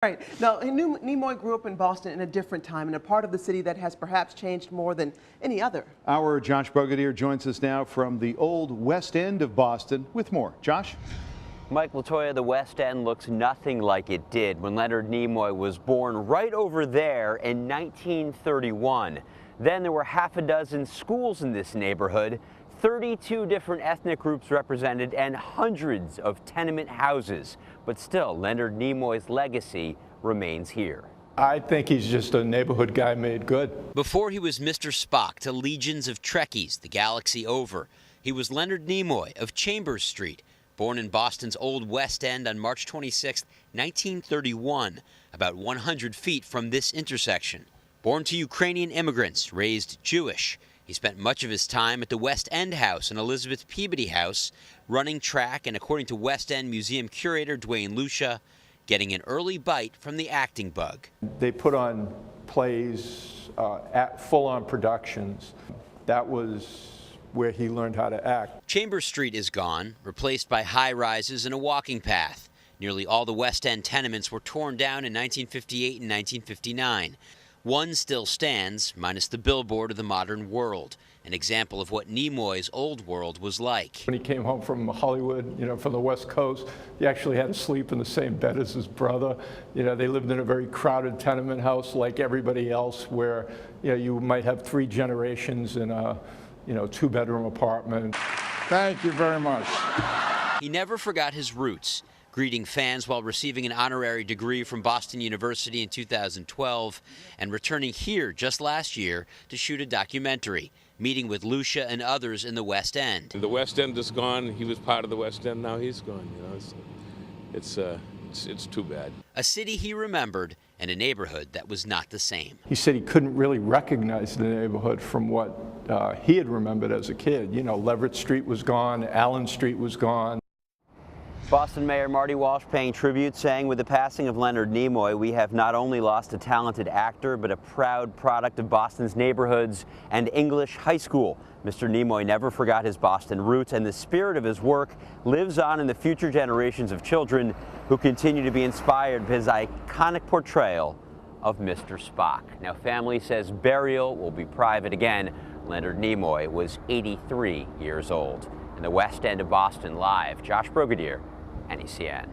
Right. Now, Nimoy grew up in Boston in a different time, in a part of the city that has perhaps changed more than any other. Our Josh Brogadir joins us now from the old West End of Boston with more. Josh? Mike Latoya, the West End looks nothing like it did when Leonard Nimoy was born right over there in 1931. Then there were half a dozen schools in this neighborhood, 32 different ethnic groups represented, and hundreds of tenement houses. But still, Leonard Nimoy's legacy remains here. I think he's just a neighborhood guy made good. Before he was Mr. Spock to legions of Trekkies the galaxy over, he was Leonard Nimoy of Chambers Street, born in Boston's Old West End on March 26, 1931, about 100 feet from this intersection. Born to Ukrainian immigrants, raised Jewish, he spent much of his time at the West End House and Elizabeth Peabody House, running track and, according to West End Museum curator Dwayne Lucia, getting an early bite from the acting bug. They put on plays, full-on productions. That was where he learned how to act. Chambers Street is gone, replaced by high-rises and a walking path. Nearly all the West End tenements were torn down in 1958 and 1959. One still stands, minus the billboard of the modern world, an example of what Nimoy's old world was like. When he came home from Hollywood, from the West Coast, he actually had to sleep in the same bed as his brother. They lived in a very crowded tenement house like everybody else, where you might have 3 generations in a 2-bedroom apartment. Thank you very much. He never forgot his roots, greeting fans while receiving an honorary degree from Boston University in 2012 and returning here just last year to shoot a documentary, meeting with Lucia and others in the West End. The West End is gone. He was part of the West End. Now he's gone. It's too bad. A city he remembered and a neighborhood that was not the same. He said he couldn't really recognize the neighborhood from what he had remembered as a kid. Leverett Street was gone, Allen Street was gone. Boston Mayor Marty Walsh paying tribute, saying with the passing of Leonard Nimoy, we have not only lost a talented actor, but a proud product of Boston's neighborhoods and English high school. Mr. Nimoy never forgot his Boston roots, and the spirit of his work lives on in the future generations of children who continue to be inspired by his iconic portrayal of Mr. Spock. Now, family says burial will be private again. Leonard Nimoy was 83 years old. In the West End of Boston, live, Josh Brogadir, NECN.